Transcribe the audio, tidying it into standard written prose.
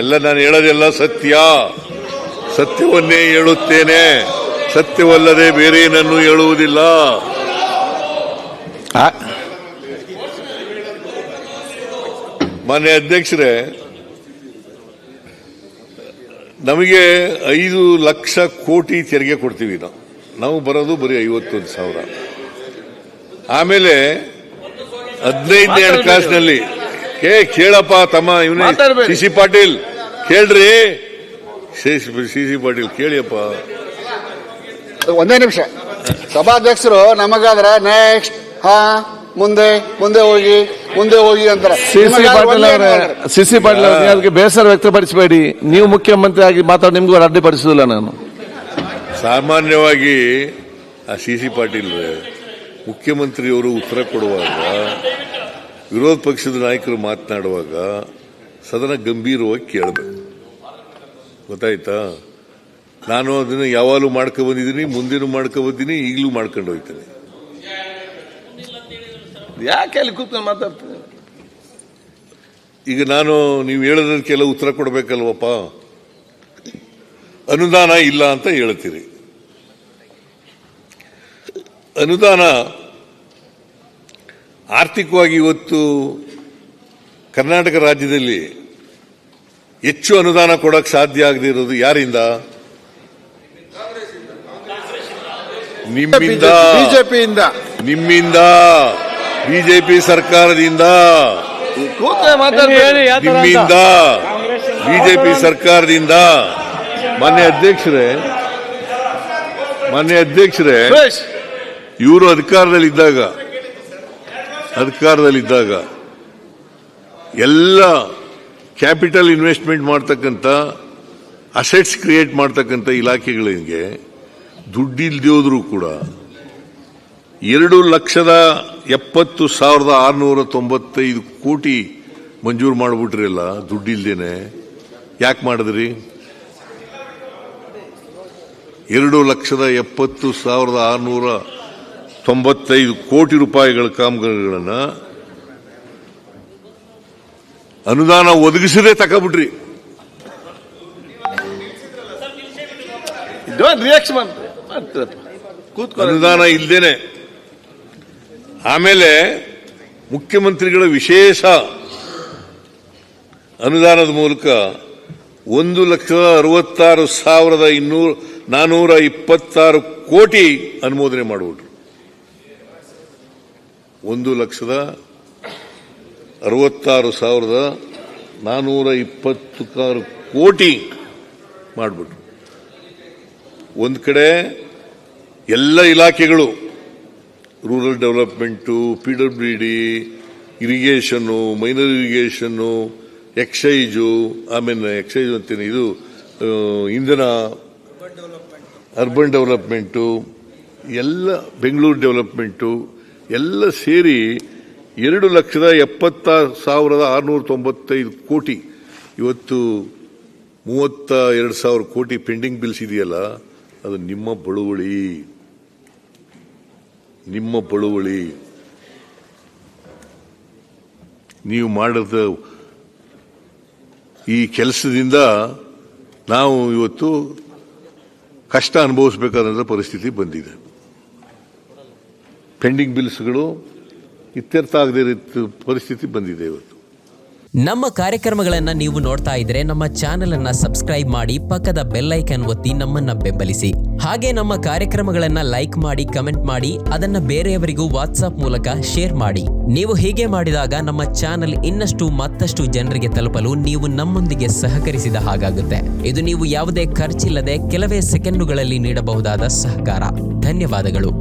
ಎಲ್ಲ ನಾನು ಹೇಳೋದೆಲ್ಲ ಸತ್ಯ, ಸತ್ಯವನ್ನೇ ಹೇಳುತ್ತೇನೆ, ಸತ್ಯವಲ್ಲದೆ ಬೇರೆ ಏನನ್ನು ಹೇಳುವುದಿಲ್ಲ. ಮಾನ್ಯ ಅಧ್ಯಕ್ಷರೇ, ನಮಗೆ 5 ಲಕ್ಷ ಕೋಟಿ ತೆರಿಗೆ ಕೊಡ್ತೀವಿ. ನಾವು ಬರೋದು ಬರೀ 51,000. ಆಮೇಲೆ 15ನೇ ಹಣಕಾಸಿನಲ್ಲಿ ಕೇಳಪ್ಪ ತಮ್ಮ, ಇವನೇ ಸಿ ಪಾಟೀಲ್ ಕೇಳ್ರಿ, ಸಿ ಪಾಟೀಲ್ ಕೇಳಿಯಪ್ಪ. ಒಂದೇ ನಿಮಿಷ. ಸಭಾಧ್ಯಕ್ಷರು ನಮಗಾದ್ರೆ ನೆಕ್ಸ್ಟ್ ಮುಂದೆ ಹೋಗಿ ಅಂತಾರೆ. ಸಿ ಪಾಟೀಲ್ ಅದಕ್ಕೆ ಬೇಸರ ವ್ಯಕ್ತಪಡಿಸಬೇಡಿ. ನೀವು ಮುಖ್ಯಮಂತ್ರಿ ಆಗಿ ಮಾತಾಡಿ, ನಿಮ್ಗೂ ಅಡ್ಡಿಪಡಿಸುವುದಿಲ್ಲ ನಾನು. ಸಾಮಾನ್ಯವಾಗಿ ಆ ಸಿ ಪಾಟೀಲ್ ಮುಖ್ಯಮಂತ್ರಿಯವರು ಉತ್ತರ ಕೊಡುವಾಗ, ವಿರೋಧ ಪಕ್ಷದ ನಾಯಕರು ಮಾತನಾಡುವಾಗ ಸದನ ಗಂಭೀರವಾಗಿ ಕೇಳಬೇಕು. ಗೊತ್ತಾಯ್ತಾ? ನಾನು ಅದನ್ನು ಯಾವಾಗಲೂ ಮಾಡ್ಕೊಂಡು ಬಂದಿದ್ದೀನಿ, ಮುಂದೇನು ಮಾಡ್ಕೊಂಡು ಬಂದಿದ್ದೀನಿ, ಈಗಲೂ ಮಾಡ್ಕೊಂಡು ಹೋಗ್ತೇನೆ. ಯಾಕೆ ಅಲ್ಲಿ ಕೂತ್ಕೊಂಡು ಮಾತಾಡ್ತೀನಿ? ಈಗ ನಾನು ನೀವು ಹೇಳೋದಕ್ಕೆಲ್ಲ ಉತ್ತರ ಕೊಡಬೇಕಲ್ವಪ್ಪ. ಅನುದಾನ ಇಲ್ಲ ಅಂತ ಹೇಳ್ತೀರಿ. ಅನುದಾನ ಆರ್ಥಿಕವಾಗಿ ಇವತ್ತು ಕರ್ನಾಟಕ ರಾಜ್ಯದಲ್ಲಿ ಹೆಚ್ಚು ಅನುದಾನ ಕೊಡಕ್ಕೆ ಸಾಧ್ಯ ಆಗದೆ ಇರೋದು ಯಾರಿಂದ? ನಿಮ್ಮಿಂದ, ಬಿಜೆಪಿಯಿಂದ, ನಿಮ್ಮಿಂದ, ಬಿಜೆಪಿ ಸರ್ಕಾರದಿಂದ, ನಿಮ್ಮಿಂದ, ಬಿಜೆಪಿ ಸರ್ಕಾರದಿಂದ. ಮಾನ್ಯ ಅಧ್ಯಕ್ಷರೇ, ಇವರು ಅಧಿಕಾರದಲ್ಲಿದ್ದಾಗ ಎಲ್ಲ ಕ್ಯಾಪಿಟಲ್ ಇನ್ವೆಸ್ಟ್ಮೆಂಟ್ ಮಾಡ್ತಕ್ಕಂಥ, ಅಸೆಟ್ಸ್ ಕ್ರಿಯೇಟ್ ಮಾಡ್ತಕ್ಕಂಥ ಇಲಾಖೆಗಳಿಗೆ ದುಡ್ಡಿಲ್ದೇ ಹೋದ್ರೂ ಕೂಡ 2,70,695 ಕೋಟಿ ಮಂಜೂರು ಮಾಡಿಬಿಟ್ರಲ್ಲ ದುಡ್ಡಿಲ್ದೇನೆ. ಯಾಕೆ ಮಾಡಿದ್ರಿ? 2,70,695 ಕೋಟಿ ರೂಪಾಯಿಗಳ ಕಾಮಗಾರಿಗಳನ್ನು ಅನುದಾನ ಒದಗಿಸದೇ ತಗೊಬಿಟ್ರಿ. ಅನುದಾನ ಇಲ್ದೇನೆ. ಆಮೇಲೆ ಮುಖ್ಯಮಂತ್ರಿಗಳ ವಿಶೇಷ ಅನುದಾನದ ಮೂಲಕ 1,66,426 ಕೋಟಿ ಅನುಮೋದನೆ ಮಾಡಿಬಿಟ್ರು. 1,66,426 ಕೋಟಿ ಮಾಡಿಬಿಟ್ರು. ಒಂದು ಕಡೆ ಎಲ್ಲ ಇಲಾಖೆಗಳು, rural development, PWD, irrigation, minor irrigation, excise, ಆಮೇಲೆ ಎಕ್ಸೈಜು ಅಂತೇನೆ ಇದು ಇಂಧನ, ಅರ್ಬನ್ ಡೆವಲಪ್ಮೆಂಟು, ಎಲ್ಲ ಬೆಂಗಳೂರು ಡೆವಲಪ್ಮೆಂಟು ಎಲ್ಲ ಸೇರಿ 2,70,695 ಕೋಟಿ. ಇವತ್ತು 32,000 ಕೋಟಿ ಪೆಂಡಿಂಗ್ ಬಿಲ್ಸ್ ಇದೆಯಲ್ಲ, ಅದು ನಿಮ್ಮ ಬಳುವಳಿ. ನೀವು ಮಾಡಿದ ಈ ಕೆಲಸದಿಂದ ನಾವು ಇವತ್ತು ಕಷ್ಟ ಅನುಭವಿಸಬೇಕಾದಂಥ ಪರಿಸ್ಥಿತಿ ಬಂದಿದೆ. ಪೆಂಡಿಂಗ್ ಬಿಲ್ಸ್ಗಳು ಇತ್ಯರ್ಥ ಆಗದೇ ಇರೋ ಪರಿಸ್ಥಿತಿ ಬಂದಿದೆ ಇವತ್ತು. ನಮ್ಮ ಕಾರ್ಯಕ್ರಮಗಳನ್ನು ನೀವು ನೋಡ್ತಾ ಇದ್ರೆ ನಮ್ಮ ಚಾನೆಲ್ ಅನ್ನ ಸಬ್ಸ್ಕ್ರೈಬ್ ಮಾಡಿ, ಪಕ್ಕದ ಬೆಲ್ ಐಕಾನ್ ಒತ್ತಿ ನಮ್ಮನ್ನ ಬೆಂಬಲಿಸಿ. ಹಾಗೆ ನಮ್ಮ ಕಾರ್ಯಕ್ರಮಗಳನ್ನ ಲೈಕ್ ಮಾಡಿ, ಕಮೆಂಟ್ ಮಾಡಿ, ಅದನ್ನ ಬೇರೆಯವರಿಗೂ ವಾಟ್ಸ್ಆಪ್ ಮೂಲಕ ಶೇರ್ ಮಾಡಿ. ನೀವು ಹೀಗೆ ಮಾಡಿದಾಗ ನಮ್ಮ ಚಾನೆಲ್ ಮತ್ತಷ್ಟು ಜನರಿಗೆ ತಲುಪಲು ನೀವು ನಮ್ಮೊಂದಿಗೆ ಸಹಕರಿಸಿದ ಹಾಗಾಗುತ್ತೆ. ಇದು ನೀವು ಯಾವುದೇ ಖರ್ಚಿಲ್ಲದೆ ಕೆಲವೇ ಸೆಕೆಂಡುಗಳಲ್ಲಿ ನೀಡಬಹುದಾದ ಸಹಕಾರ. ಧನ್ಯವಾದಗಳು.